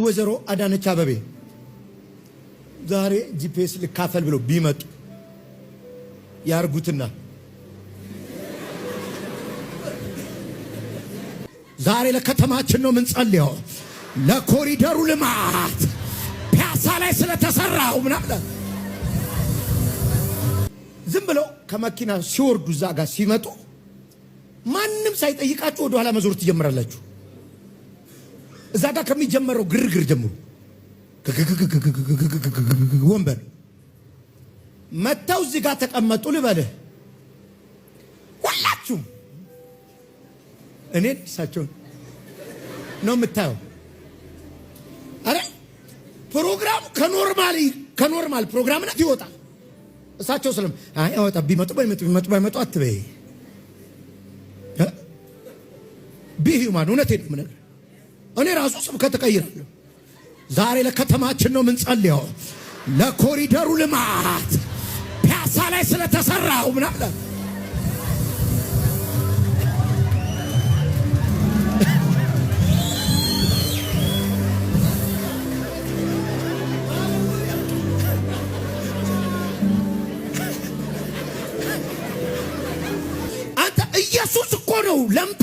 ወይዘሮ አዳነች አበቤ ዛሬ ጂፒኤስ ልካፈል ብለው ቢመጡ ያርጉትና ዛሬ ለከተማችን ነው ምን ጸልየው ለኮሪደሩ ልማት ፒያሳ ላይ ስለተሰራው ምናምን ዝም ብለው ከመኪና ሲወርዱ እዛ ጋር ሲመጡ ማንንም ሳይጠይቃችሁ ወደ ኋላ መዞር ትጀምራላችሁ። እዛ ጋር ከሚጀመረው ግርግር ጀምሩ። ወንበር መተው እዚህ ጋር ተቀመጡ ልበልህ ሁላችሁም እኔን እሳቸውን ነው የምታየው። አረ ፕሮግራሙ ከኖርማል ፕሮግራምነት ይወጣል። እሳቸው ስለም አይ አወጣ ቢመጡ ባይመጡ አትበይ ቢሂማን እውነቴን ነው የምነግርህ። እኔ ራሱ ስብከት ተቀይራለሁ። ዛሬ ለከተማችን ነው ምን ጸልየው ለኮሪደሩ ልማት ፒያሳ ላይ ስለተሰራው ምናምን ኢየሱስ እኮ ነው ለምጣ